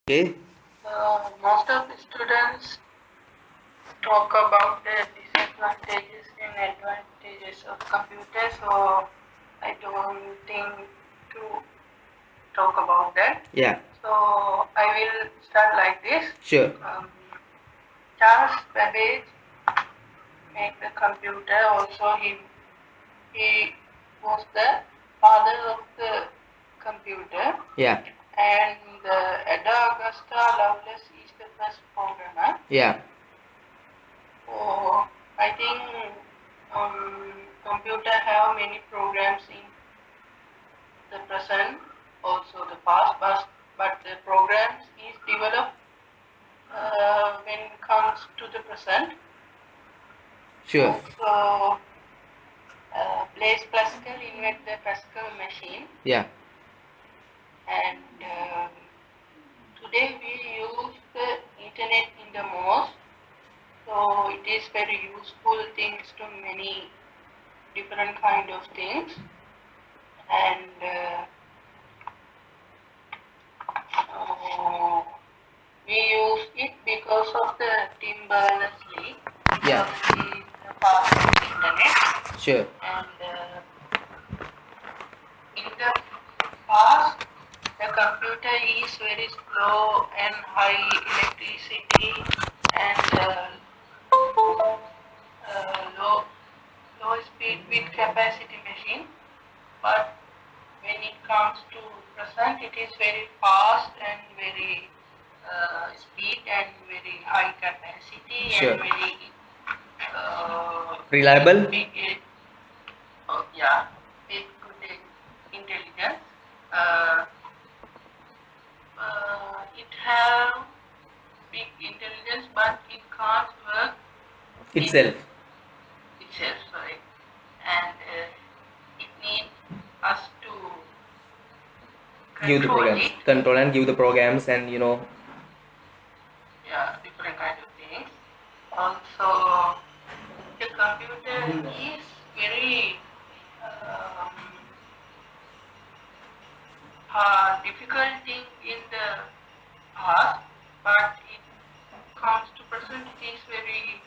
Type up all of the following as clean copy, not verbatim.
Okay. Most of the students talk about the disadvantages and advantages of computers, so I don't think to talk about that. Yeah. So I will start like this. Sure. Charles Babbage made the computer. Also, he was the father of the computer. Yeah. And Ada Augusta Lovelace is the first programmer. Yeah. So I think computer have many programs in the present, also the past, but the programs is developed when it comes to the present. Sure. Also, Blaise Pascal invented the Pascal machine, Yeah. and today we use the internet in the most. So it is very useful things to many different kind of things, and we use it because of the Tim Berners-Lee, Yeah. because he is the father of internet. Sure. And in the past, the computer is very slow and high electricity and low speed with capacity machine. But when it comes to present, it is very fast and very speed and very high capacity. Sure. And very Reliable. big, yeah, big good intelligence. Uh, it have big intelligence, but it can't work Itself. itself. Sorry, and it needs us to Give the control programs. it. Control and give the programs and Yeah, different kind of things. Also, the computer is very difficult thing in the past, but it comes to present, it is very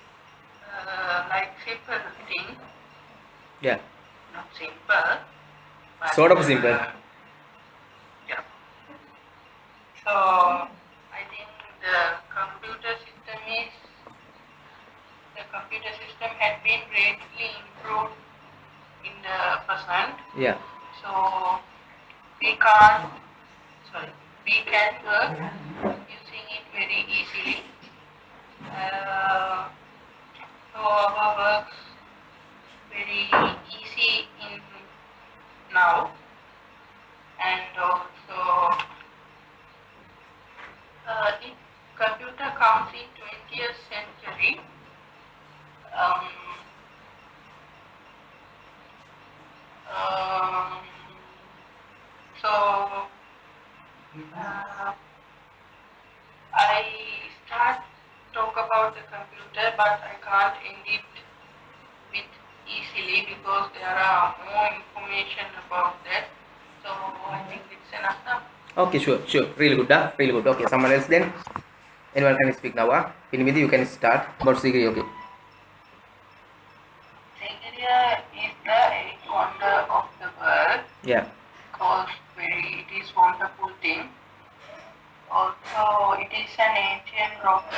like simple thing. Yeah. Not simple, but Sort of simple. Yeah. So I think the computer system had been greatly improved in the present. Yeah. So we can work using it very easily. So our works very easy in now, and also the computer comes in 20th century. So I start talk about the computer, but I can't end it with easily because there are more information about that. So I think it's enough now. Okay, sure. Really good, really good. Okay, someone else then. Anyone can speak now, Pinimidi, you can start. About Sigri, okay. Sigiriya is the eighth wonder of the world. Yeah. Because it is wonderful thing. Also, it is an ancient rock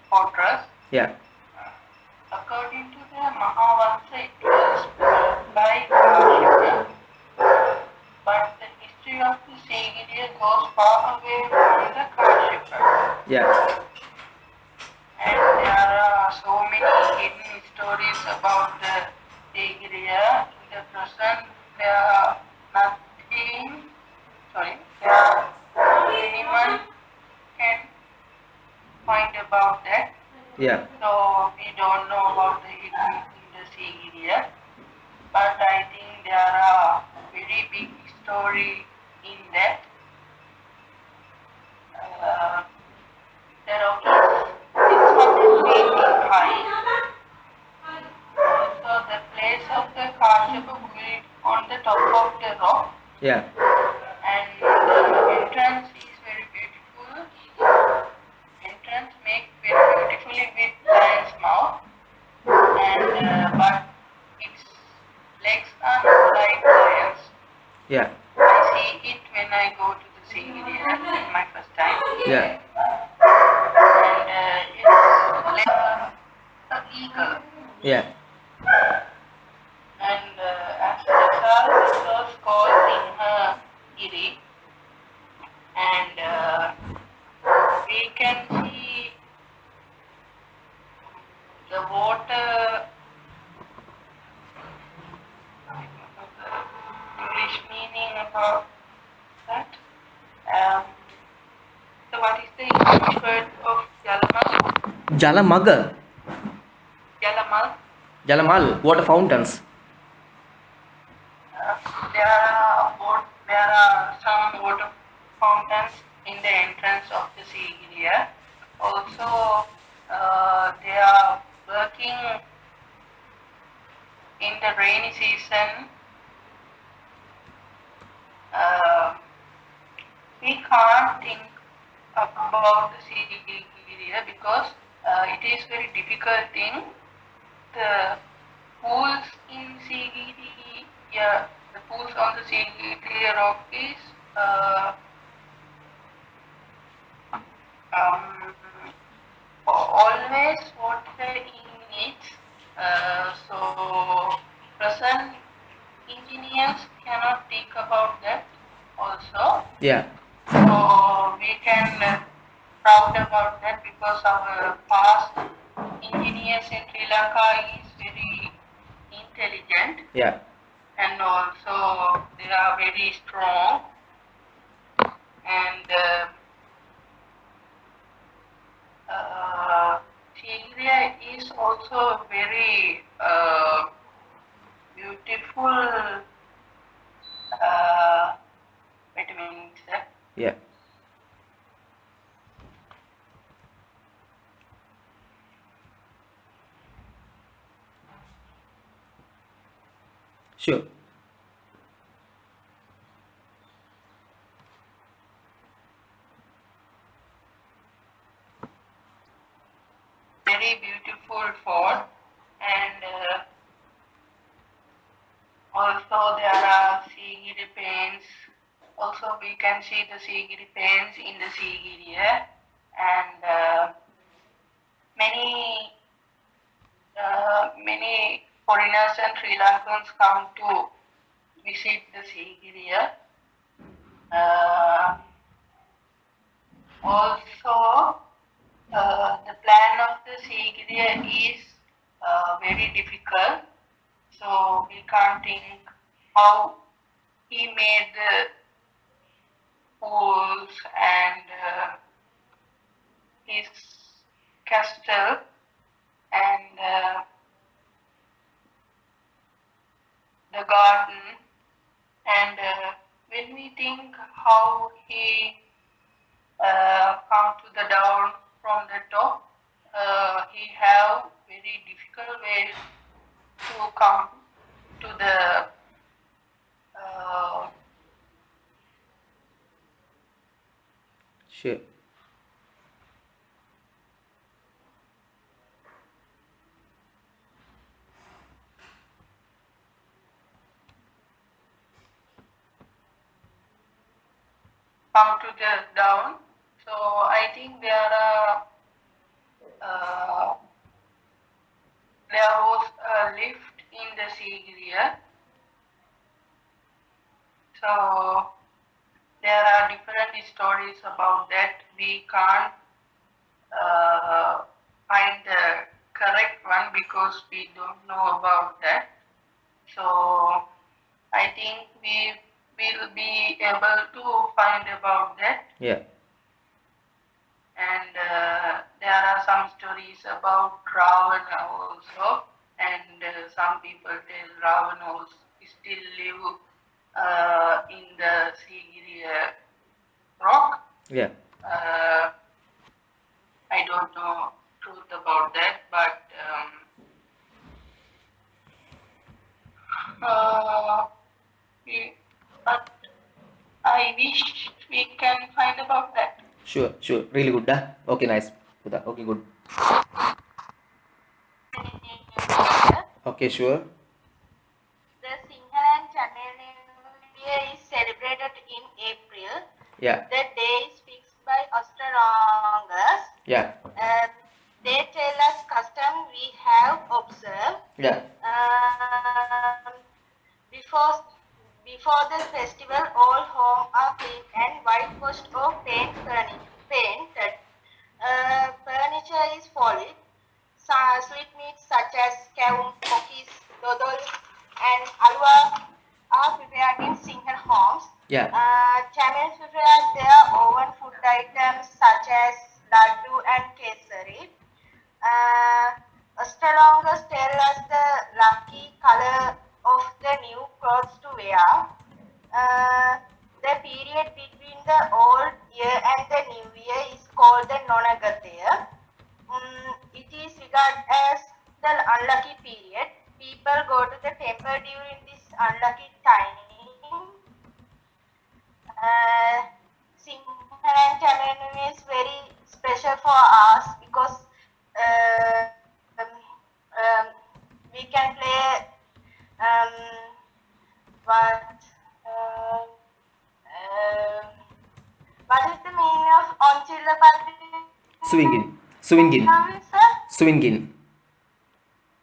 fortress. Yeah. According to the Mahavansa, it was built by Kashyapa. But the history of the Sigiriya goes far away from the Kashyapa. Yeah. And there are so many hidden stories about the Sigiriya. In the present, there are anyone can find about that. Yeah. So we don't know about the hidden in the Sigiriya, but I think there are very big story in that. There are 600 feet high. Also, the place of the Kashyapa built on the top of the rock. Yeah. And the entrance is very beautiful. Yeah. I see it when I go to the Sigiriya in my first time. Yeah. And it's like a eagle. Yeah. And as a result, it was called Sinhagiri. And we can see the water. I don't know the English meaning about that. Um, so what is the English word of Jalamal? Jalamagal. Jalamal. Jalamal. Water fountains. There are some water fountains in the entrance of the Sigiriya. Also, they are working in the rainy season. We can't think about the Sigiriya because it is very difficult thing. The pools in Sigiri, the pools on the Sigiri rock is always water in it. So present engineers cannot think about that also. Yeah. So we can proud about that because our past engineers in Sri Lanka is very intelligent. Yeah. And also they are very strong, and Sigiriya is also very beautiful. Wait a minute, sir. Yeah. Sure. Very beautiful fort, and also there are Sigiri paints. Also we can see the Sigiri paints in the Sigiriya, and many foreigners and Sri Lankans come to visit the Sigiriya. Also, the plan of the Sigiriya is very difficult, so we can't think how he made the pools and his castle, and the garden, and when we think how he come to the down from the top, he have very difficult way to come to the Sure. come to the down. So I think there was a lift in the Sigiriya. So there are different stories about that. We can't find the correct one because we don't know about that. So I think we will be able to find about that. Yeah. And there are some stories about Ravana also, and some people tell Ravana also still live in the Sigiriya rock. Yeah. I don't know truth about that, but but I wish we can find about that. Sure. Sure. Really good. Okay. Nice. Good. Okay. Good. Okay. Sure. The Sinhala and Chennai New Year is Yeah. The day is fixed by astrologers. Yeah. They tell us custom we have observed. Yeah. Before before the festival, all homes are cleaned and whitewashed or painted. Furniture is polished. Sweetmeats such as kavum, cookies, dodol, and alwa are prepared in single homes. Yeah. Tamils prepare their own food items such as laddu and kesari. Astrologers tell us the lucky color of the new clothes to wear. The period between the old year and the new year is called the Nonagataya. It is regarded as the unlucky period. People go to the temple during this unlucky time. Sinhala Tamil is very special for us because we can play what what is the meaning of Onchilla Patti? Swingin. Swingin. Sir? Swingin.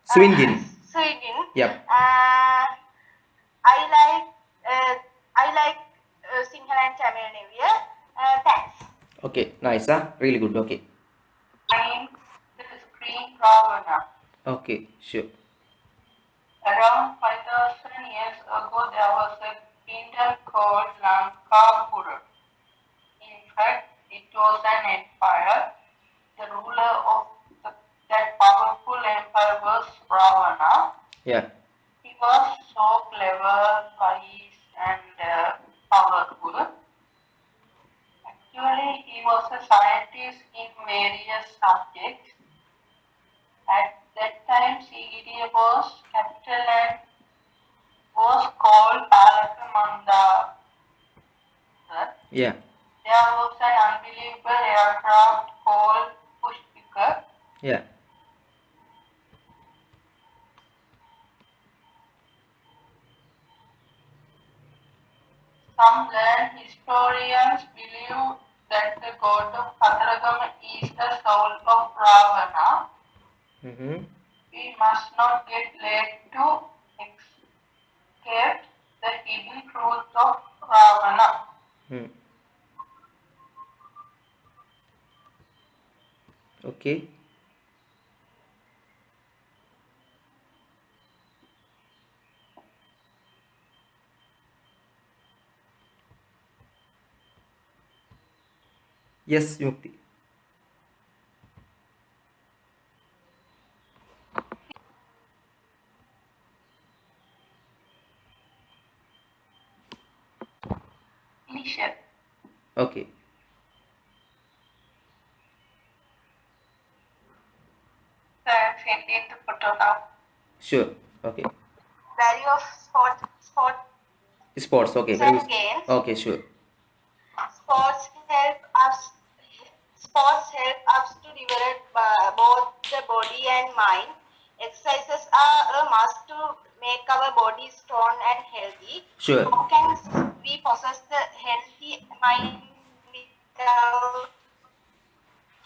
Swingin. Swingin. Yep. I like Sinhala and Tamil New Year. Thanks. Okay, nice, huh? Really good. Okay. I'm the screen Ravana. Okay, sure. Around 5,000 years ago, there was a kingdom called Lankapura. In fact, it was an empire. The ruler of that powerful empire was Ravana. Yeah. He was so clever, wise, and powerful. Actually, he was a scientist in various subjects. At that time, Sigiriya was capital and was called Palakamanda. Yeah. There was an unbelievable aircraft called Pushpika. Yeah. Some learned historians believe that the god of Patragama is the soul of Ravana. Mm-hmm. We must not get led to escape the hidden truth of Ravana. Hmm. Okay. Yes, Mukti. Initial. Okay. Send in the photo now. Sure. Okay. Value of sports Sports. Okay. Very good. games. Okay. Sure. Sports help us to develop both the body and mind. Exercises are a must to make our body strong and healthy. Sure. How can we possess the healthy mind without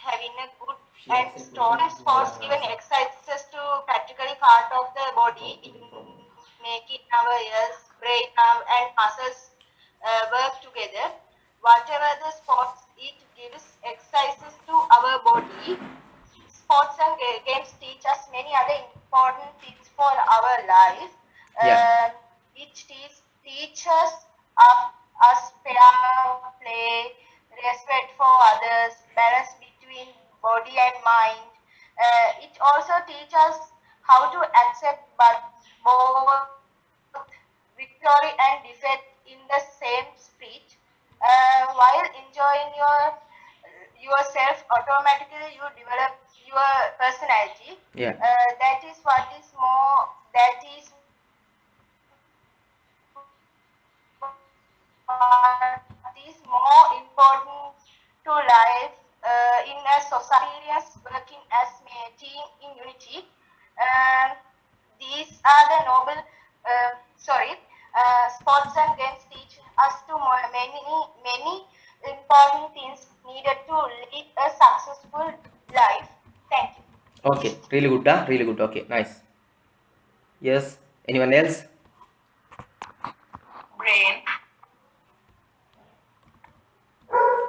having a good and strong sports? Given exercises to practically part of the body, it making our ears, brain, and muscles work together. Whatever the sports, it gives exercises to our body. Sports and games teach us many other important things for our life. Yeah. It teaches us fair play, respect for others, balance between body and mind. It also teaches us how to accept both victory and defeat in the same speech. While enjoying yourself, automatically you develop your personality. Yeah. That is what is more. That is what is more important to life in a society as working as a team in unity. These are the noble, sports and games teach us to many important things needed to lead a successful life. Thank you. Okay, really good, huh? Really good. Okay, nice. Yes. Anyone else? Brain.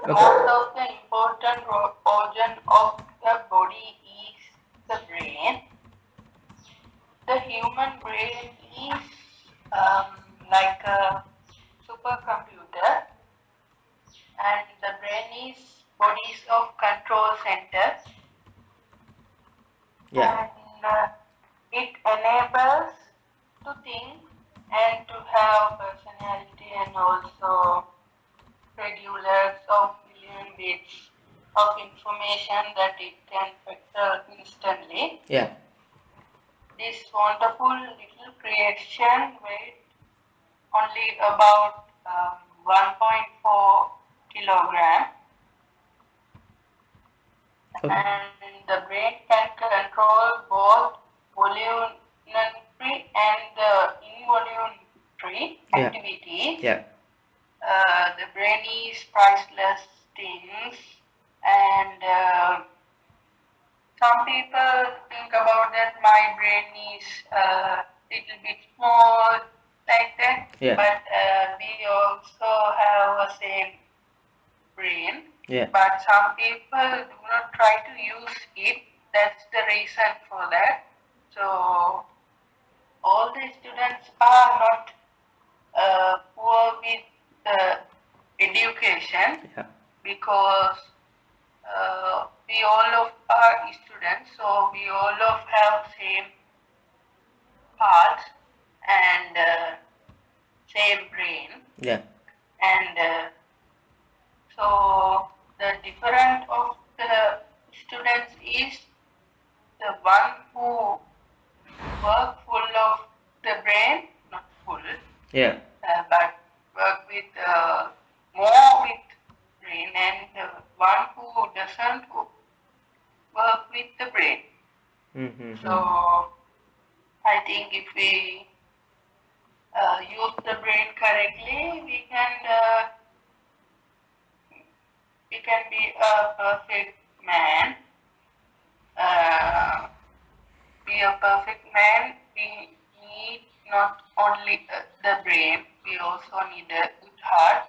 Okay. Most of the important organ of the body is the brain. The human brain is like a supercomputer, and the brain is bodies of control centers, Yeah. and it enables to think and to have personality, and also regulars of million bits of information that it can filter instantly. Yeah. This wonderful little creation weighed only about 1.4 kilogram, Okay. and the brain can control both voluntary and involuntary Yeah. activities. Yeah. The brain is priceless things, and some people think about that my brain is a little bit small, like that. Yeah. But we also have a same brain. Yeah. But some people do not try to use it. That's the reason for that. So all the students are not poor with education, Yeah. because we all of are students, so we all of have same parts and same brain, Yeah. and so the difference of the students is the one who work full of the brain, not full, Yeah. but work with more with brain, and the one who doesn't work with the brain. Mm-hmm. So I think if we use the brain correctly, we can be a perfect man. Be a perfect man, we need not only the brain, we also need a good heart.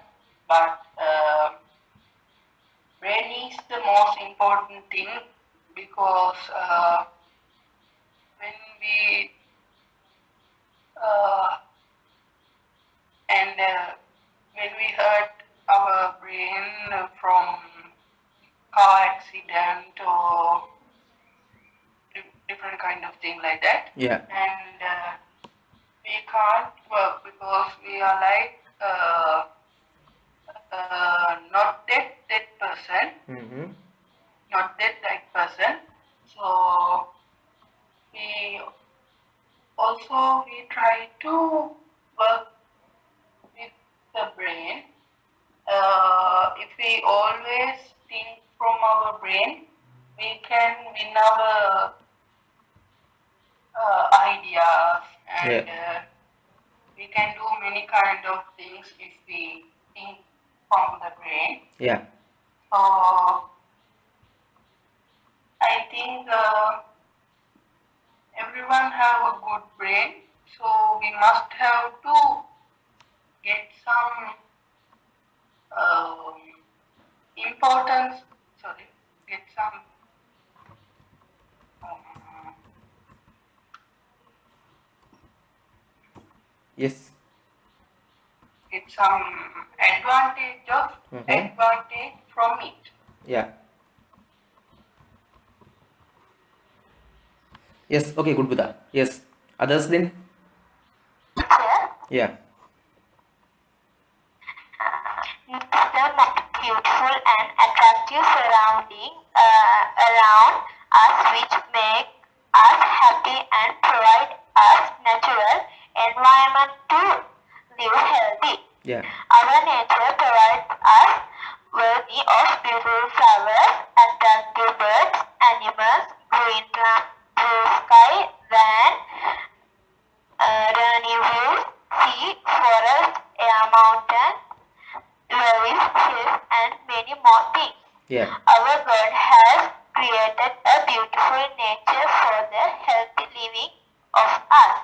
But brain is the most important thing, because when we uh, and when we hurt our brain from car accident or different kind of thing like that, Yeah. and we can't work because we are like not that person, Mm-hmm. not that person. So we we try to work with the brain. If we always think from our brain, we can win our ideas, and Yeah. we can do many kind of things if we think from the brain. Yeah. So I think everyone have a good brain, so we must have to get some um, importance. Sorry, get some um, Yes. get some advantage from it. Yeah. Yes. Okay. Good, Buddha. Yes. Others then? Teacher, Yeah. the beautiful and attractive surrounding around us, which make us happy and provide us natural environment to live healthy. Yeah. Our nature provides us worthy of beautiful flowers, attractive birds, animals, green blue sky, land, running views, sea, forest, air, mountain, valleys, hills, and Yeah. Our God has created a beautiful nature for the healthy living of us.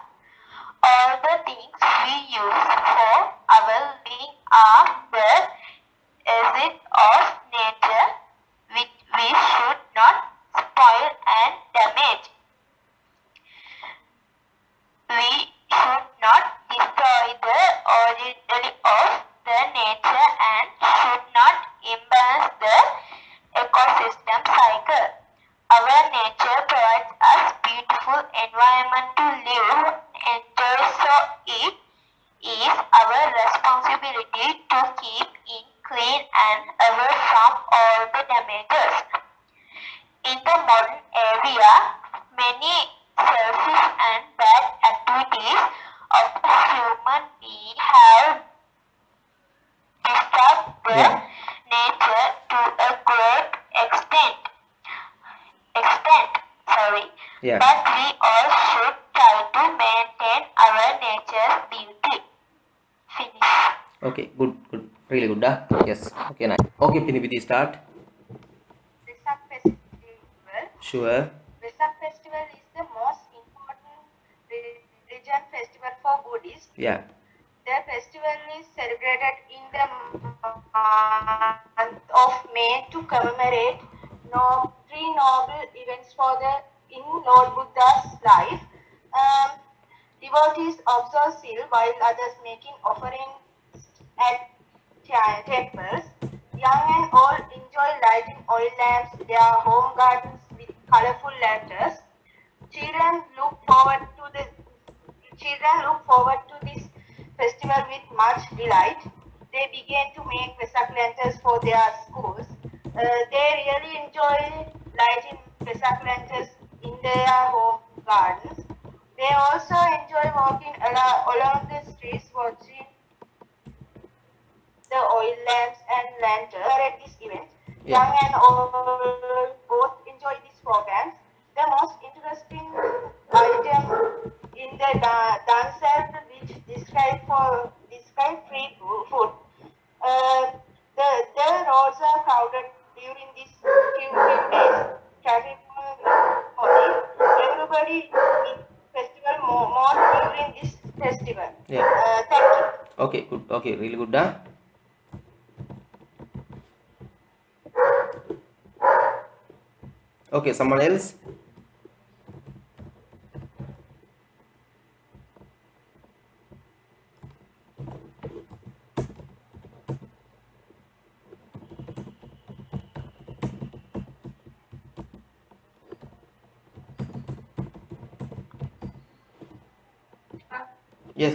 All the things we use for our living are the essence of nature, which we should not spoil and damage. We should not destroy the originality of the nature and should not imbalance the ecosystem cycle. Our nature provides us beautiful environment to live and enjoy, so it is our responsibility to keep it clean and away from all the damages. In the modern area, many selfish and bad activities of the human being have disturbed the Yeah. nature to a great extent. Yeah. But we all should try to maintain our nature's beauty. Finish. Okay, good, really good. Yes. Okay, nice. Okay, Pinipiti, start. Vesak Festival. Sure. Vesak Festival is the most important religion festival for Buddhists. Yeah. The festival is celebrated in the month of May to commemorate three noble events in Lord Buddha's life. Devotees observe Sil while others making offerings at temples. Young and old enjoy lighting oil lamps, their home gardens with colorful lanterns. Children look forward to this festival with much delight. They began to make Vesak lanterns for their schools. They really enjoy lighting Vesak lanterns in their home gardens. They also enjoy walking along the streets watching the oil lamps and lanterns at this event. Yeah. Young and old both enjoy these programs. The most interesting item in the dancel, which describe free food. The roads are crowded during these few days. Traffic motive. Everybody in festival more during this festival. Yeah. Thank you. Okay, good. Okay, really good. Okay, someone else? Yes.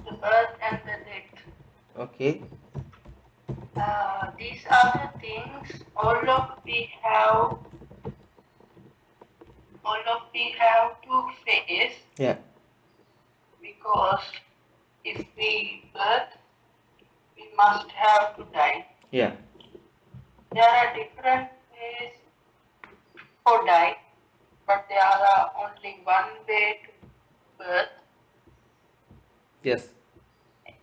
The birth and the death. Okay. These are the things all of we have to face, Yeah. because if we birth, we must have to die. Yeah. There are different ways for die, but there are only one way to birth. Yes.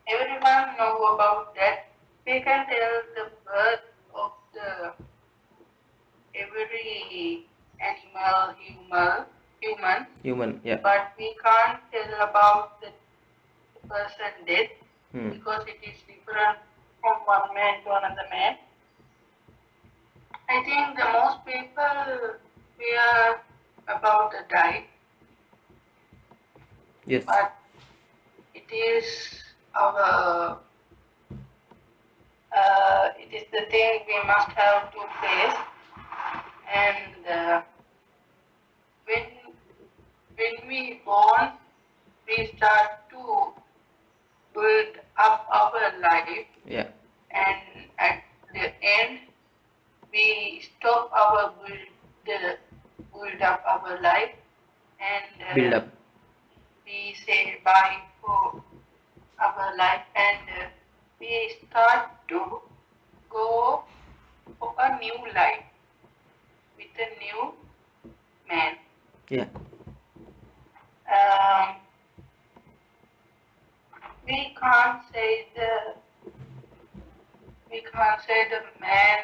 Everyone know about that. We can tell the birth of the every animal, human, Yeah. but we can't tell about the person death, because it is different from one man to another man. I think the most people fear about the die, Yes. but it is the thing we must have to face. And when we born, we start to build up our life, Yeah. and at the end, we stop our build up our life, and Build up. we say bye for our life, and we start to go for a new life with a new man. Yeah. We can't say we can't say the man,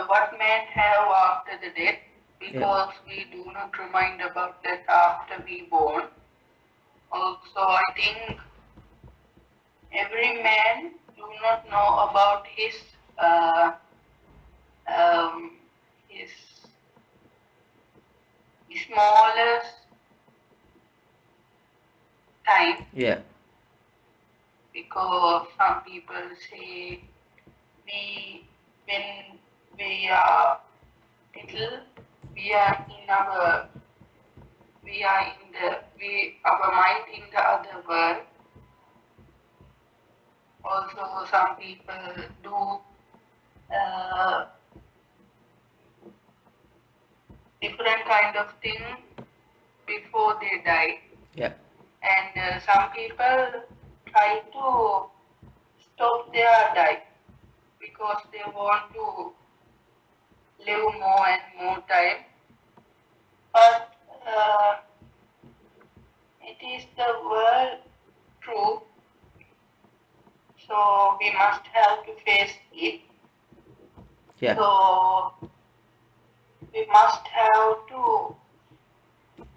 what man have after the death, because we do not remind about that after we born. Also, I think every man do not know about his his smallest time, Yeah. because some people say when we are little, we are in our our mind in the other world. Also, some people do different kind of thing before they die, Yeah. and some people try to stop their die because they want to live more and more time. But it is the world truth, so we must have to face it. Yeah. So we must have to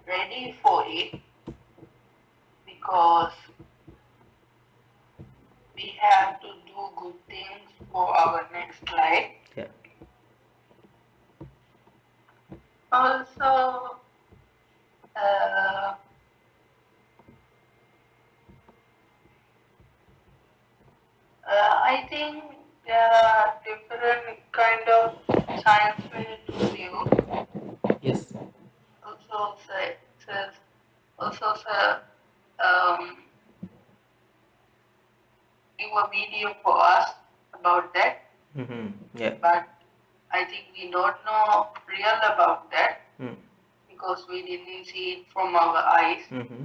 ready for it, because we have to do good things for our next life. Yeah. Also, I think there are different kind of science we need to view. Yes. Also, sir, do a video for us about that. Mm-hmm. Yeah. But I think we don't know real about that, Mm. because we didn't see it from our eyes. Mm-hmm.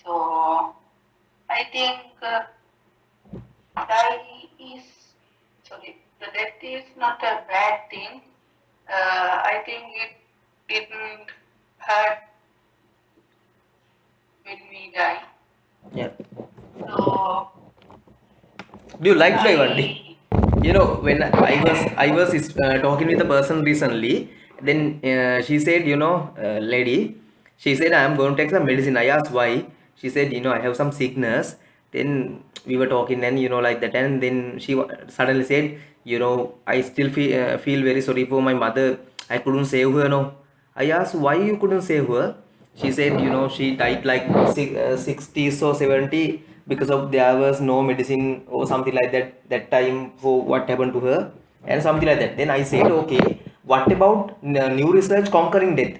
So I think the death is not a bad thing. I think it didn't hurt when we die. Yeah. So Do you like Bhaivanti? You know, when I was talking with a person recently, then she said, lady, she said, I am going to take some medicine. I asked why. She said, I have some sickness. Then we were talking, and like that, and then she suddenly said, I still feel very sorry for my mother. I couldn't save her. No, I asked why you couldn't save her. She said, she died like 60s or 70 because of there was no medicine or something like that time for what happened to her and something like that. Then I said, okay, what about new research conquering death?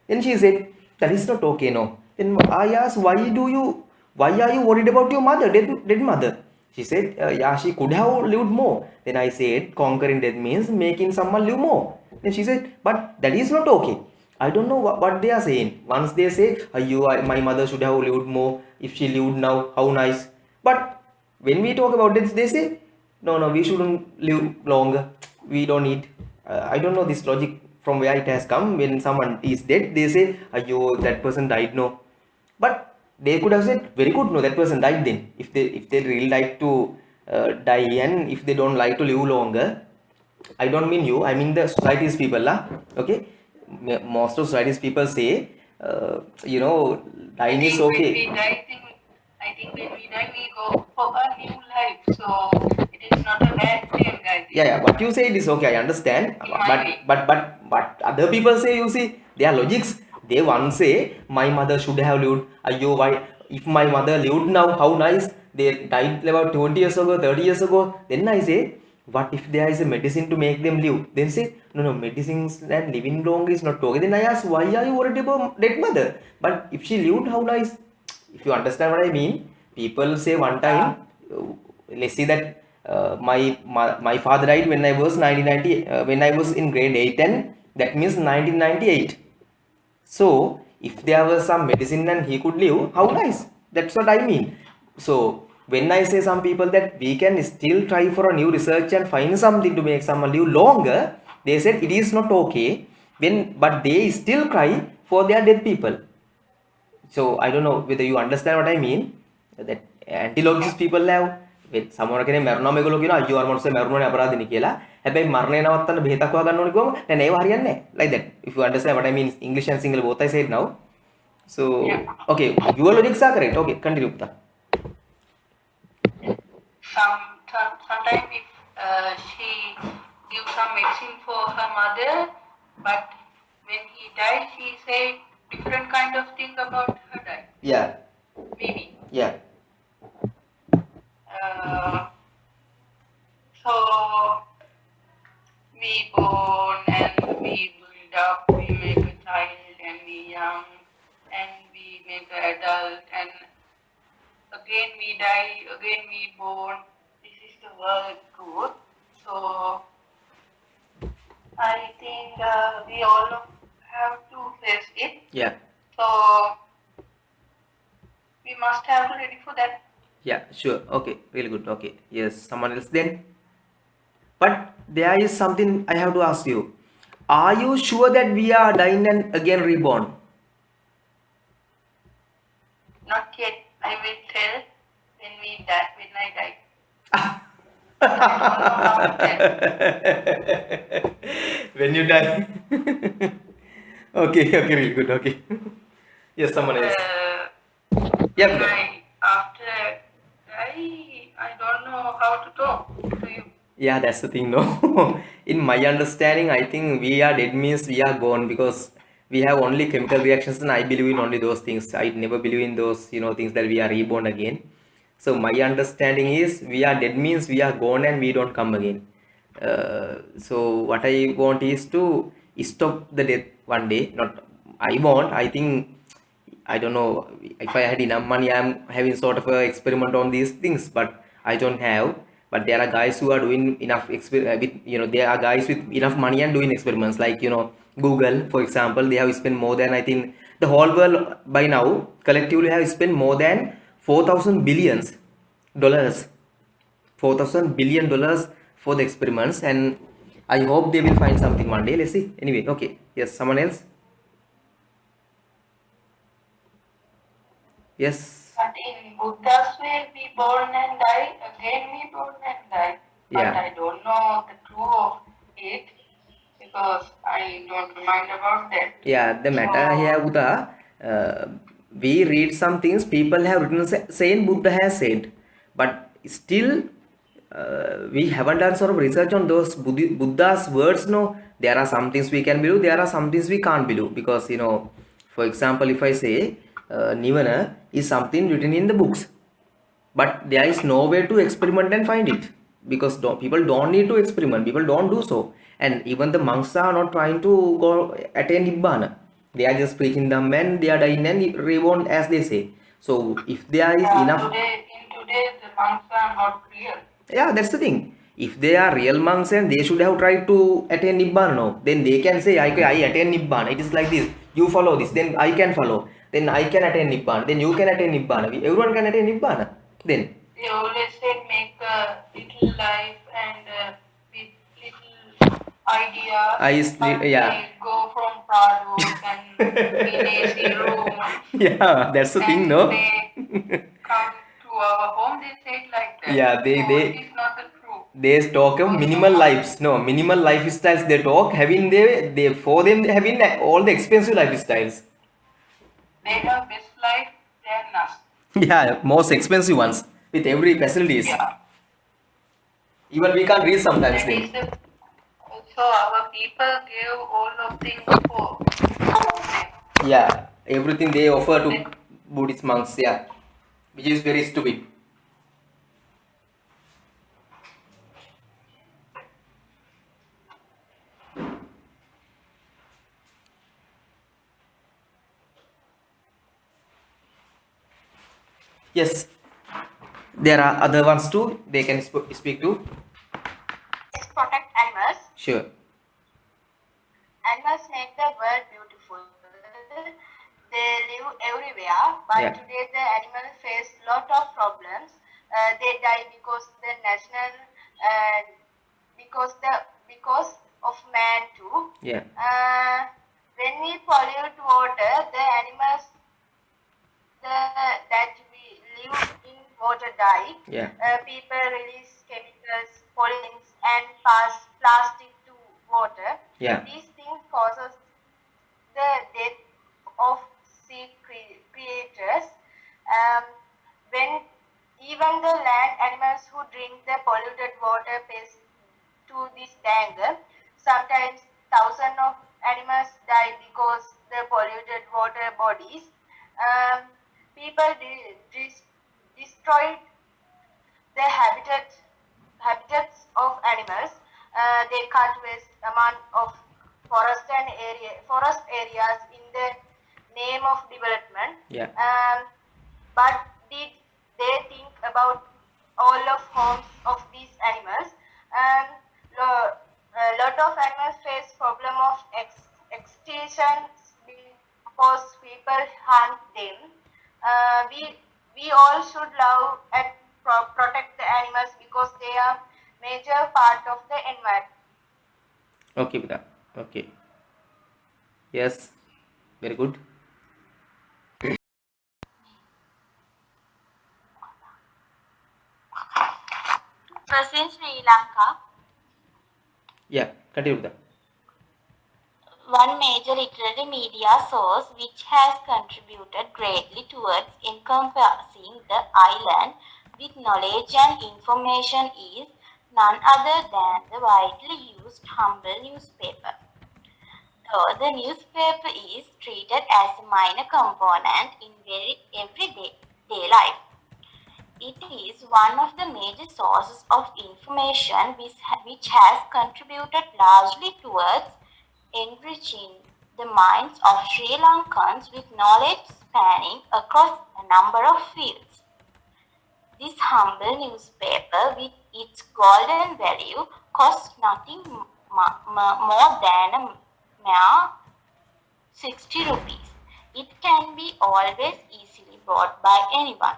Then she said, that is not okay, no. Then I asked, why are you worried about your mother, dead mother? She said, yeah, she could have lived more. Then I said, conquering death means making someone live more. Then she said, but that is not okay. I don't know what they are saying. Once they say, my mother should have lived more. If she lived now, how nice. But when we talk about this, they say, no, we shouldn't live longer. We don't need. I don't know this logic from where it has come. When someone is dead, they say, that person died. No, but they could have said, very good. No, that person died then. If they really like to die, and if they don't like to live longer, I don't mean you. I mean the society's people, lah. Okay, most of society's people say, dying is when okay. we die, I think when we die, we go for a new life. So it is not a bad thing, I think. Yeah. What you say is okay. I understand. In my way. But other people say, you see, their logics. They once say, my mother should have lived. Ayyo, why? If my mother lived now, how nice. They died about 20 years ago, 30 years ago. Then I say, what if there is a medicine to make them live? Then say, no, medicines and living long is not okay. Then I ask, why are you worried about dead mother? But if she lived, how nice. If you understand what I mean, people say one time, let's say that my father died when I was 1990, when I was in grade 8, and that means 1998. So if there was some medicine and he could live, how nice. That's what I mean. So when I say some people that we can still try for a new research and find something to make someone live longer, they said it is not okay. But they still cry for their dead people. So I don't know whether you understand what I mean. That anti-logist people have සමහර කෙනෙක් මැරුණාම ඒගොල්ලෝ කියනවා අයියෝ අර මොනසේ මැරුණානේ අපරාධිනේ කියලා. හැබැයි මරණය නවත්තන්න බෙහෙතක් හොයාගන්න ඕනේ කිව්වම නෑ නෑ ඒව හරියන්නේ නෑ. Like that. If you understand what I mean, English and Sinhala both I said now. So Yeah. okay, your logics are correct. Okay, continue. Upta. Sometimes if she gives some medicine for her mother, but when he died, she said different kind of thing about her dad. Yeah. Maybe. Yeah. So we born and we build up, we make a child and we young and we make an adult and again we die, again we born. This is the world good. So I think we all have to face it. Yeah. So we must have to ready for that. Yeah, sure. Okay, really good. Okay, yes, someone else then. But there is something I have to ask you. Are you sure that we are dying and again reborn? Not yet. I will tell when we die. When I die. When you die. Okay, okay, really good. Okay. Yes, someone else. Yeah. When after I don't know how to talk to you. Yeah, that's the thing, no. In my understanding, I think we are dead means we are gone because we have only chemical reactions, and I believe in only those things. I never believe in those, things that we are reborn again. So my understanding is we are dead means we are gone and we don't come again. So what I want is to stop the death one day. Not I want. I think I don't know if I had enough money. I'm having sort of a experiment on these things, but I don't have. But there are guys who are doing enough there are guys with enough money and doing experiments like Google, for example. They have spent more than, I think, the whole world by now collectively have spent more than 4,000 billions dollars, 4,000 billion dollars for the experiments, and I hope they will find something one day. Let's see. Anyway, okay, yes, someone else. Yes. But in Buddha's way, we born and die. Again, we born and die. But Yeah. I don't know the truth of it because I don't remind about that. Yeah, the matter here, Buddha, we read some things people have written saying Buddha has said, but still we haven't done sort of research on those Buddha's words. No, there are some things we can believe, there are some things we can't believe, because for example, if I say Nirvana is something written in the books, but there is no way to experiment and find it, because people don't need to experiment, people don't do so, and even the monks are not trying to go attain Nibbana. They are just preaching them and they are dying and reborn, as they say. So if there is enough, In today, the monks are not real. yeah, that's the thing. If they are real monks and they should have tried to attain Nibbana, no, then they can say, I attain Nibbana, it is like this, you follow this, then I can follow, then I can attain Nibbana, then you can attain Nibbana, everyone can attain Nibbana. Then They always said make a little life and with little idea. Yeah. They go from Prados and in AC room. Yeah, that's the thing, and no. They come to our home. They say it like that. Yeah, So it is not the truth. They talk of minimal lives, no, minimal lifestyles they talk, having they for them having all the expensive lifestyles. They have best life than us. Yeah, most expensive ones with every facilities. Yeah. Even we can't reach sometimes That then. is the, so our people gave all of things for them. Yeah, everything they offer to Buddhist monks, yeah, which is very stupid. Yes, there are other ones too. They can speak to. Let's protect animals. Sure. Animals make the world beautiful. They live everywhere, but Yeah. today the animals face lot of problems. They die because the national, because of man too. Yeah. When we pollute water, the animals that we live in water die. Yeah. People release chemicals, pollutants, and pass plastic to water. Yeah. These things causes the death of sea creatures. When even the land animals who drink the polluted water face to this danger, sometimes thousands of animals die because the polluted water bodies. People destroyed the habitats of animals. They cut vast amount of forest areas in the name of development. Yeah. But did they think about all of homes of these animals? A lot of animals face problem of extinction because people hunt them. We all should love and protect the animals because they are major part of the environment. Okay, Pita. Okay. Yes. Very good. First in Sri Lanka, Yeah. Continue, Pita. one major literary media source which has contributed greatly towards encompassing the island with knowledge and information is none other than the widely used Humble newspaper. Though the newspaper is treated as a minor component in everyday life, it is one of the major sources of information which has contributed largely towards enriching the minds of Sri Lankans with knowledge spanning across a number of fields. This humble newspaper, with its golden value, costs nothing more than a mere 60 rupees. It can be always easily bought by anyone.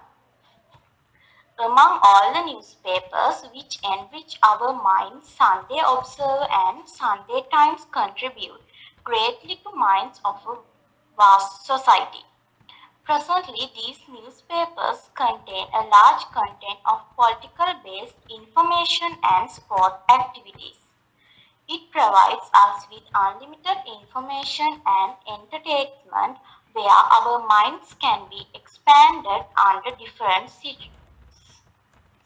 Among all the newspapers which enrich our minds, Sunday Observer and Sunday Times contribute greatly to minds of a vast society. Presently, these newspapers contain a large content of political-based information and sport activities. It provides us with unlimited information and entertainment where our minds can be expanded under different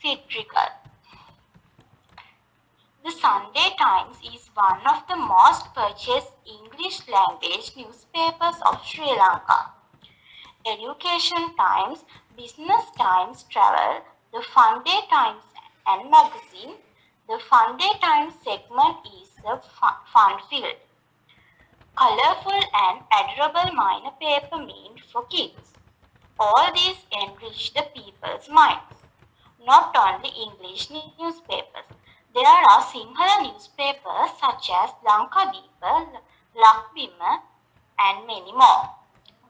theatrical. The Sunday Times is one of the most purchased English language newspapers of Sri Lanka. Education Times, Business Times, Travel, the Funday Times and Magazine. The Funday Times segment is the fun-filled, colorful and adorable minor paper meant for kids. All these enrich the people's minds. Not only English newspapers, there are Sinhala newspapers such as Lankadeepa, Lakbima and many more.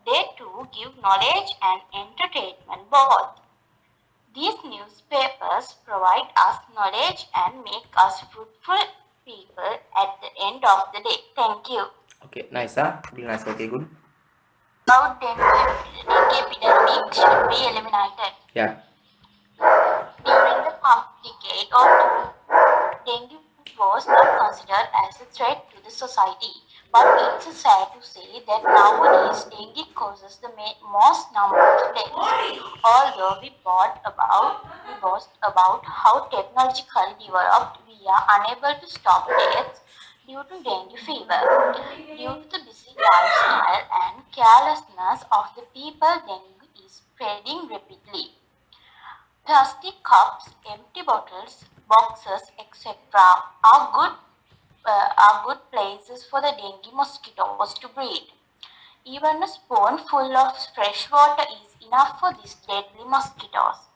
They too give knowledge and entertainment both. These newspapers provide us knowledge and make us fruitful people at the end of the day. Thank you. Okay. Nice, huh? Really nice. Okay, good. About dengue epidemic should be eliminated. Yeah. During the past decade or two, dengue was not considered as a threat to the society. But it's sad to say that nowadays dengue causes the most number of deaths. Although we boast about how technologically developed, we are unable to stop deaths due to dengue fever. Due to the busy lifestyle and carelessness of the people, dengue is spreading rapidly. Plastic cups, empty bottles, boxes, etc. are good places for the dengue mosquitoes to breed. Even a spoonful of fresh water is enough for these deadly mosquitoes.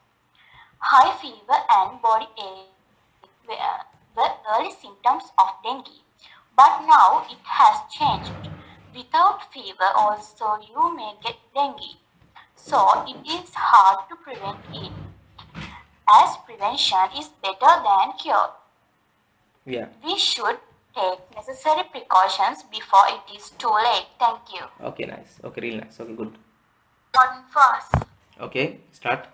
High fever and body ache were the early symptoms of dengue, but now it has changed. Without fever also you may get dengue, so it is hard to prevent it, as prevention is better than cure. Yeah. We should take necessary precautions before it is too late. Thank you. Okay, nice. Okay, real nice. Okay, good. Important for us. Okay, start.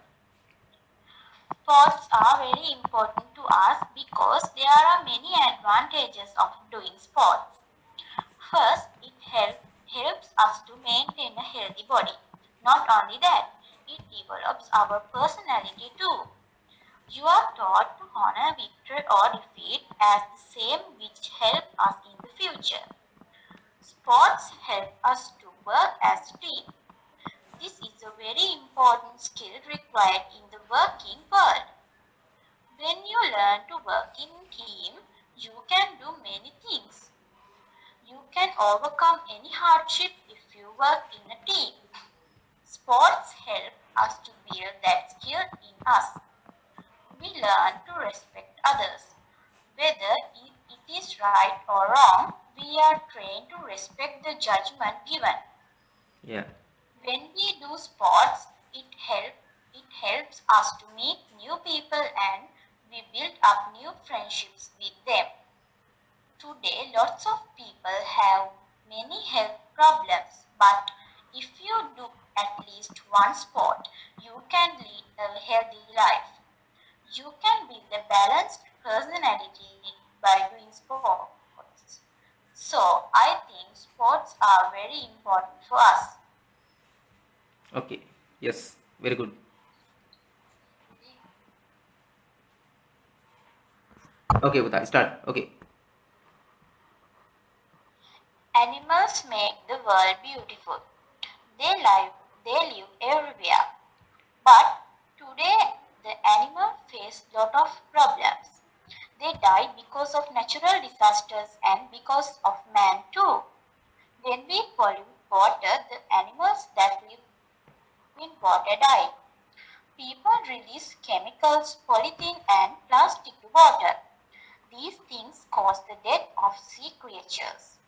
Sports are very important to us because there are many advantages of doing sports. First, it helps us to maintain a healthy body. Not only that, it develops our personality too. You are taught to honor victory or defeat as the same which help us in the future. Sports help us to work as a team. This is a very important skill required in the working world. When you learn to work in team, you can do many things. You can overcome any hardship if you work in a team. Sports help us to build that skill in us. We learn to respect others. Whether it is right or wrong, we are trained to respect the judgment given. Yeah. When we do sports, it helps us to meet new people and we build up new friendships with them. Today, lots of people have many health problems, but if you do at least one sport, you can lead a healthy life. You can build a balanced personality by doing sports. So, I think sports are very important for us. Okay. Yes. Very good. Okay, Buddha, start. Okay. Animals make the world beautiful. They live everywhere. But today the animals face lot of problems. They die because of natural disasters and because of man too. When we pollute water, the animals that live in water die. People release chemicals, polythene and plastic to water. These things cause the death of sea creatures.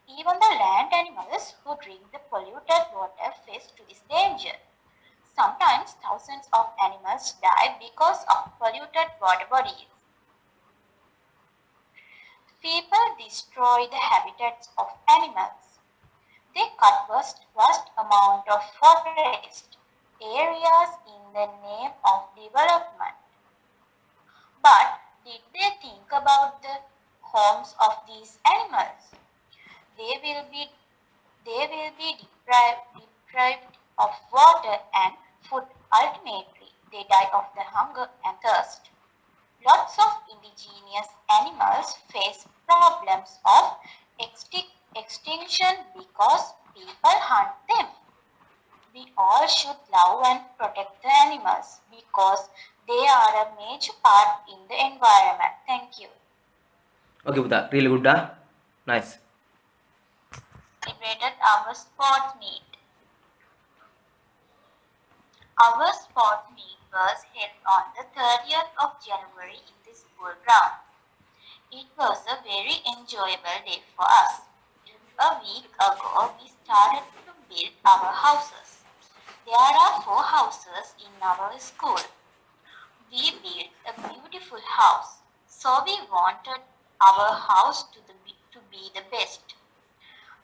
Even the land animals who drink the polluted water face to this danger. Sometimes thousands of animals die because of polluted water bodies. People destroy the habitats of animals. They cut vast amount of forest areas in the name of development. But did they think about the homes of these animals? They will be deprived of water and food. Ultimately, they die of the hunger and thirst. Lots of indigenous animals face problems of extinction because people hunt them. We all should love and protect the animals because they are a major part in the environment. Thank you. Okay, Buddha. Really good, da. Nice. Celebrated our sports meet. Our sports meet was held on the 30th of January in the school ground. It was a very enjoyable day for us. A week ago, we started to build our houses. There are 4 houses in our school. We built a beautiful house, so we wanted our house to be the best.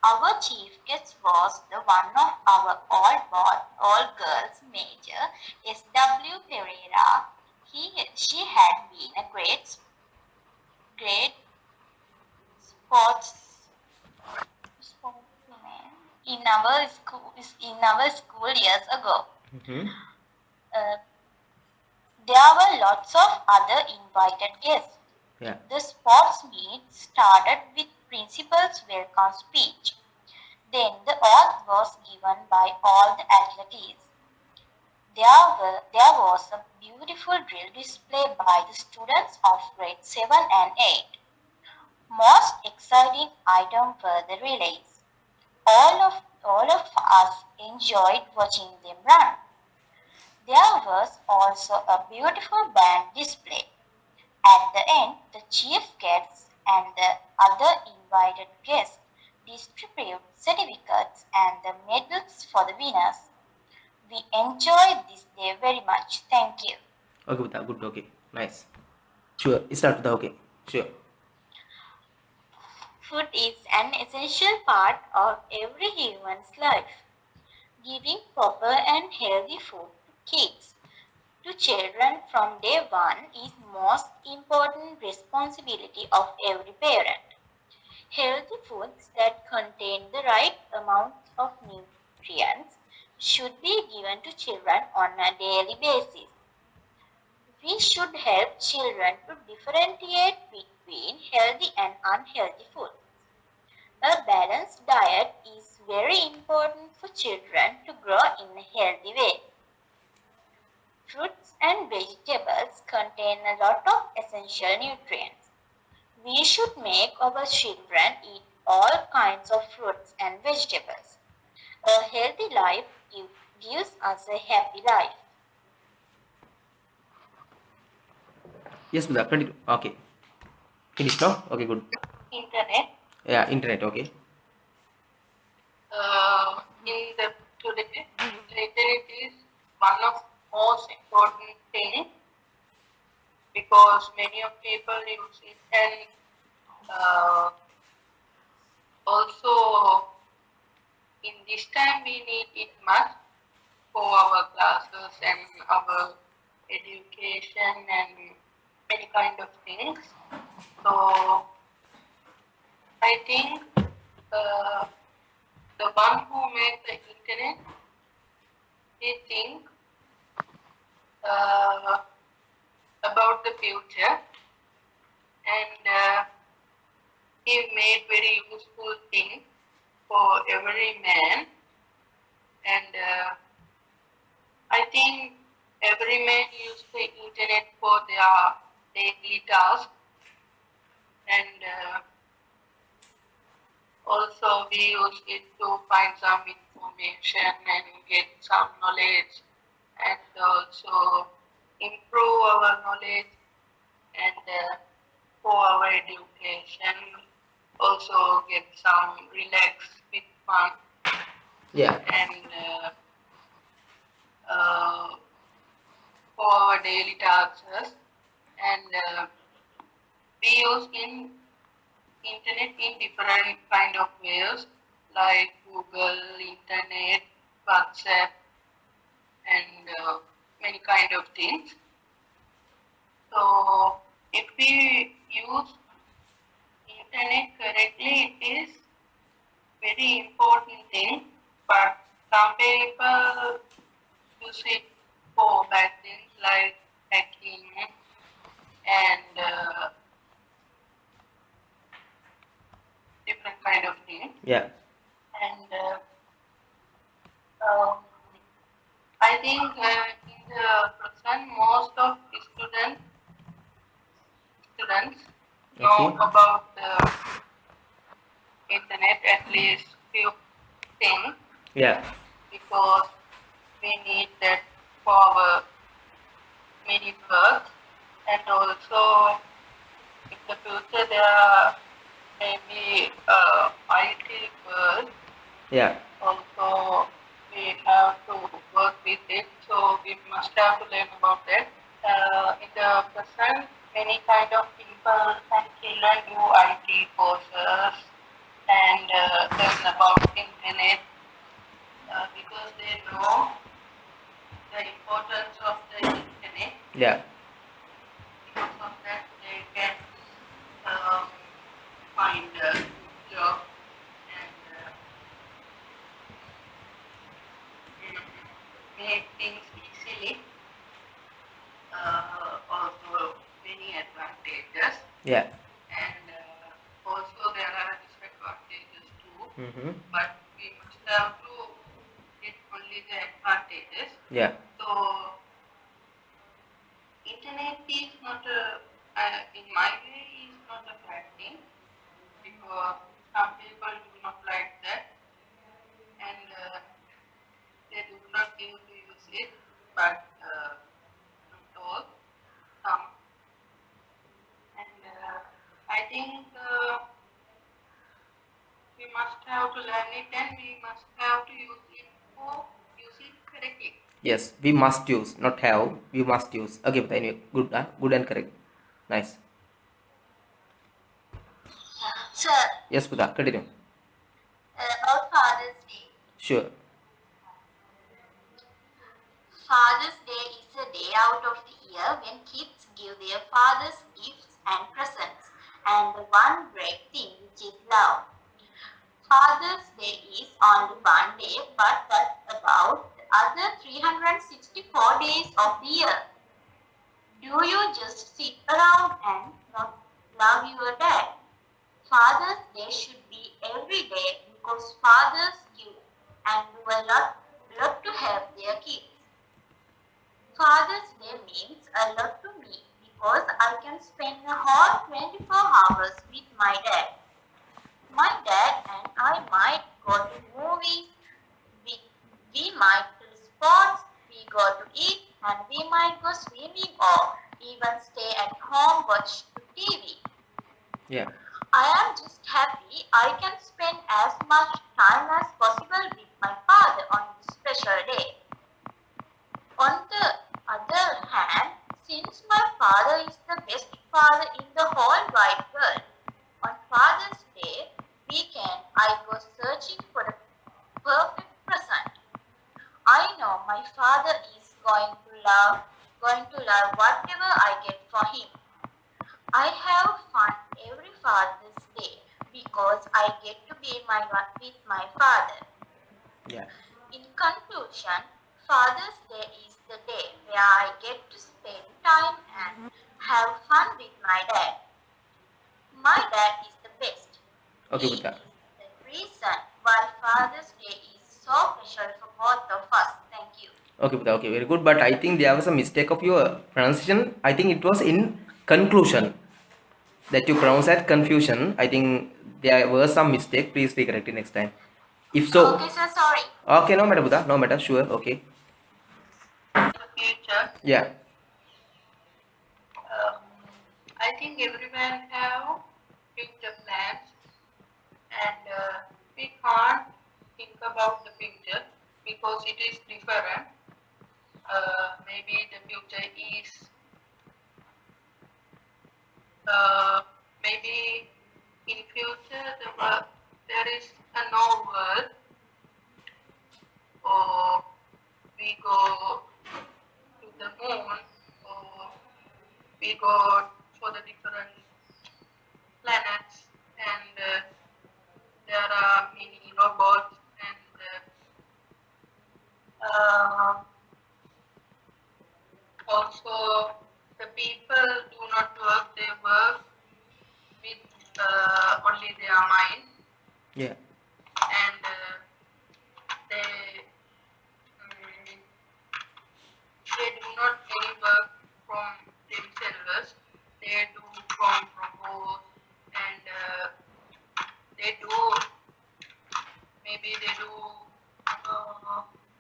Our chief guest was the one of our all girls major, S.W. Pereira. She had been a great sportswoman in our school years ago. Mm-hmm. Uh, there were lots of other invited guests. Yeah. The sports meet started with principal's welcome speech. Then the oath was given by all the athletes. There was a beautiful drill display by the students of grade 7 and 8. Most exciting item were the relays. All of us enjoyed watching them run. There was also a beautiful band display. At the end, the chief guests and the other invited guests distribute certificates and the medals for the winners. We enjoyed this day very much. Thank you. Okay, Buddha. Good. Okay. Nice. Sure. Start, Buddha. Okay. Sure. Food is an essential part of every human's life. Giving proper and healthy food to kids to children from day one is most important responsibility of every parent. Healthy foods that contain the right amount of nutrients should be given to children on a daily basis. We should help children to differentiate between healthy and unhealthy foods. A balanced diet is very important for children to grow in a healthy way. Fruits and vegetables contain a lot of essential nutrients. We should make our children eat all kinds of fruits and vegetables. A healthy life gives us a happy life. Yes, Buddha, continue. Okay. Finish now? Okay, good. Internet. Yeah, internet, okay. In the today, internet is one of most important things because many of people use it, and also in this time we need it much for our classes and our education and many kind of things. So I think the one who made the internet, he think about the future, and he made very useful thing for every man, and I think every man use the internet for their daily task, and also we use it to find some information and get some knowledge, and also improve our knowledge, and for our education also get some relax with fun, Yeah. and for our daily tasks, and we use in internet in different kind of ways like Google, internet, WhatsApp, and many kind of things. So if we use internet correctly, it is very important thing. But some people use it for bad things like hacking and different kind of things. Yeah. And I think in the present, most of the students know Okay. about the internet, at least few things, Yeah. because we need that for our many works, and also in the future there are maybe IT world. Yeah. Also, we have to work with it, so we must have to learn about that. In the present, many kind of people and children do IT courses and learn about internet because they know the importance of the internet. Yeah. Because of that, they can find a job and make things easily. Also many advantages, Yeah. and also there are disadvantages too. Mm-hmm. But we must have to get only the advantages. Yeah. So internet is not in my way, is not a bad thing, because some people do not like that, and they do not able to use it, but not all, some. And I think we must have to learn it, and we must have to use it correctly. Yes, we must use, not have. We must use. Okay, but anyway, good. Good and correct. Nice. Sir, Yes, Buddha, continue. about Father's Day. Sure. Father's Day is a day day out of the year when kids give their fathers gifts and presents, and the one great thing which is love. Father's Day is only one day, but what about the other 364 days of the year? Do you just sit around and not love your dad? Father's Day should be every day because fathers give and do a lot to help their kids. Father's Day means a lot to me because I can spend a whole 24 hours with my dad. My dad and I might go to movies, we might play sports, we go to eat, and we might go swimming or even stay at home watch TV. Yeah. I am just happy I can spend as much time as possible with my father on this special day. On the other hand, since my father is the best father in the whole wide world, on Father's Day weekend I go searching for the perfect present. I know my father is going to love whatever I get for him. I have fun every Father's Day because I get to be with my father. Yeah. In conclusion, Father's Day is the day where I get to spend time and have fun with my dad. My dad is the best. Okay, He Buddha. is the reason why Father's Day is so special for both of us. Thank you. Okay, Buddha. Okay, very good. But I think there was a mistake of your pronunciation. I think it was in conclusion that you pronounce at confusion. I think there was some mistake. Please recorrect it next time. If so, Okay, sir, sorry. okay, no matter, Buddha. No matter. Sure. Okay. In the future, Yeah. I think everyone have future plans, and we can't think about the future because it is different. Maybe the future is maybe in future there is a no world, or we go to the moon, or we go for the different planets, and there are many robots, and also the people do not work, they work with only their mind, Yeah. and they they do not any work from themselves, they do from robots, and they do maybe they do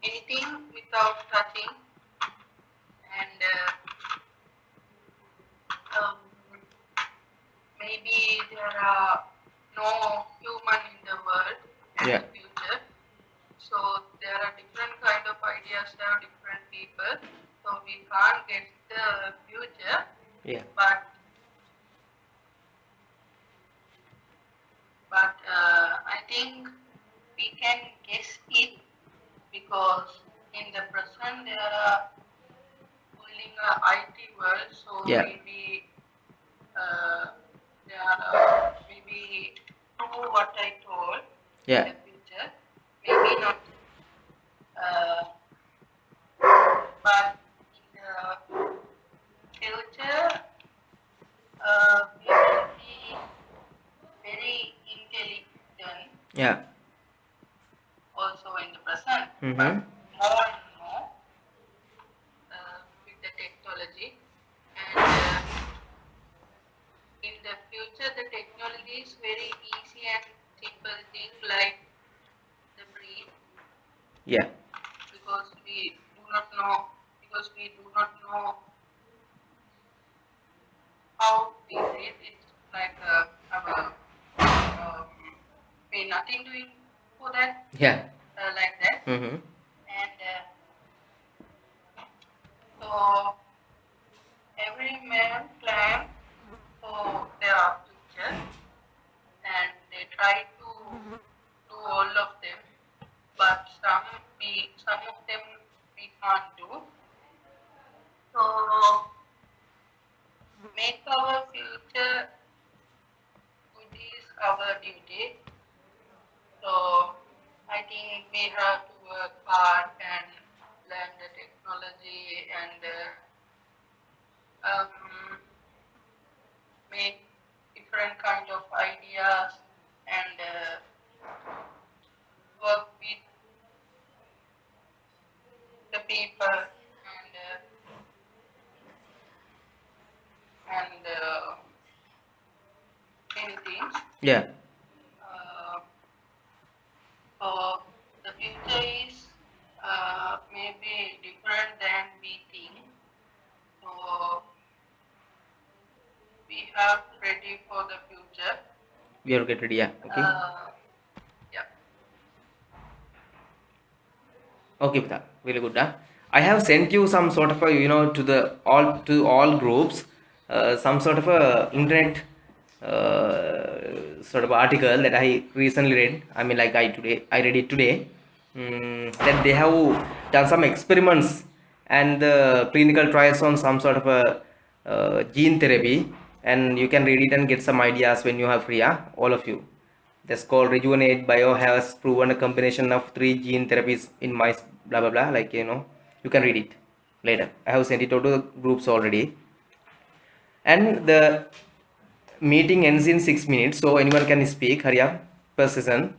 anything without touching, and maybe there are no human in the world in Yeah. the future. So there are different kind of ideas, there are different people. So we can't get the future, Yeah. but I think we can guess it because in the present there are only a IT world. So Yeah. maybe there are maybe do what I told in Yeah. the future. Maybe not, uh, but in the future we will be very intelligent Yeah. also in the present, Mm-hmm. but more and more with the technology. And in the future, the technology is very easy and simple thing like the breed, Yeah. because we do not know how we breathe. It's like our we nothing doing for that Yeah. like that, Mm-hmm. and so every man plan for their future, and they try to do all of them, but some of them we can't do. So our duty. So I think we have to work hard and learn the technology and make different kind of ideas and work with the people and many things. Yeah. Uh, so the future is maybe different than we think. So we have to ready for the future. We are get ready. Yeah. Okay. Yeah. Okay, Pita. Really good. Huh? I have sent you some sort of a, to all groups, some sort of a internet sort of article that I recently read. I mean, like I read it today. That they have done some experiments and clinical trials on some sort of a gene therapy, and you can read it and get some ideas when you have free. Yeah? All of you. That's called Rejuvenate Bio has proven a combination of 3 gene therapies in mice, blah blah blah. Like, you can read it later. I have sent it out to the groups already. And the meeting ends in 6 minutes, so anyone can speak. Hurry up, per session.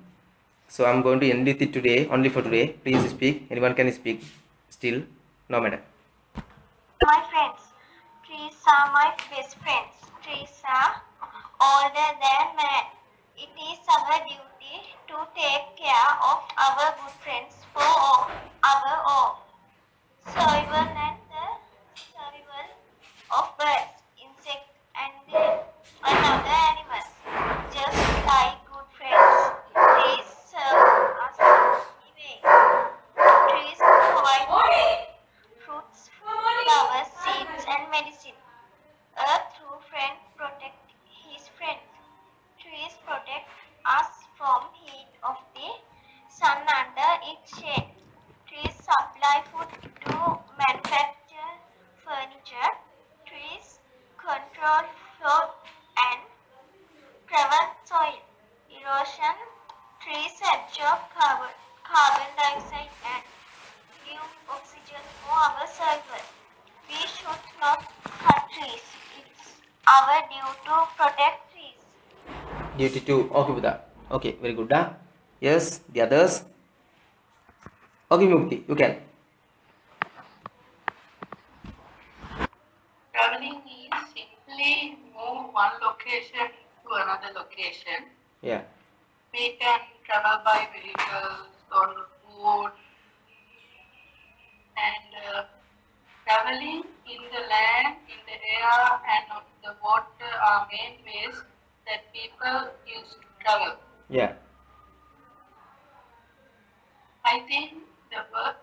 So I'm going to end with it today, only for today. Please speak. Anyone can speak. Still, no matter. My friends, trees are my best friends. Trees are older than man. It is our duty to take care of our good friends for our own survival and the survival of birds, insects, and other animals. Just like good friends, trees serve us in many ways. Trees provide fruits, flowers, seeds, and medicine. A true friend protects his friends. Trees protect us from heat of the sun under its shade. Trees supply food to manufacture furniture. Trees control flow and prevent soil erosion. Trees absorb carbon dioxide and give oxygen for our survival. We should not cut trees. It's our duty to protect trees. Duty to. Okay, Buddha. Okay, very good. Huh? Yes, the others. Okay, Mukti, you can. Traveling is simply move one location to another location. Yeah. We can travel by vehicles, on foot, and traveling in the land, in the air, and on the water are main ways that people used to travel. Yeah. I think the world,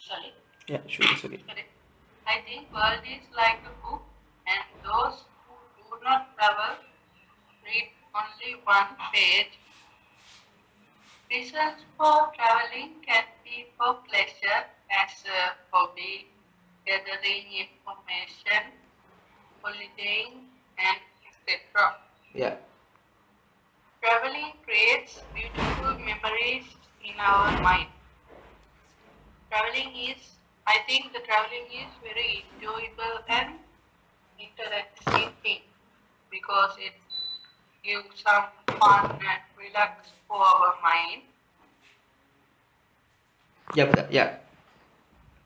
sorry, Yeah, sure, it's okay. sorry. I think world is like a book, and those who do not travel read only one page. Reasons for traveling can be for pleasure as a hobby, gathering information, holidaying, and etc. Yeah. Traveling creates beautiful memories in our mind. I think the traveling is very enjoyable and interesting thing because it gives some fun and relax for our mind. Yeah, Buddha. Yeah.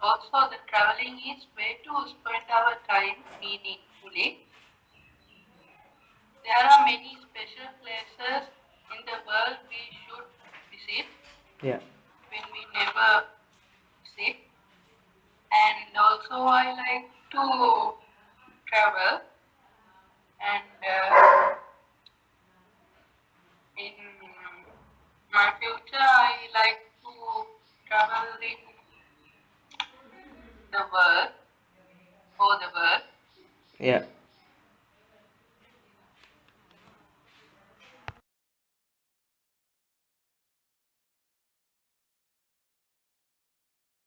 Also, the traveling is way to spend our time meaningfully. There are many special places in the world we should visit Yeah. when we never visit. And also, I like to travel, and in my future, I like to travel in the world, for the world. Yeah.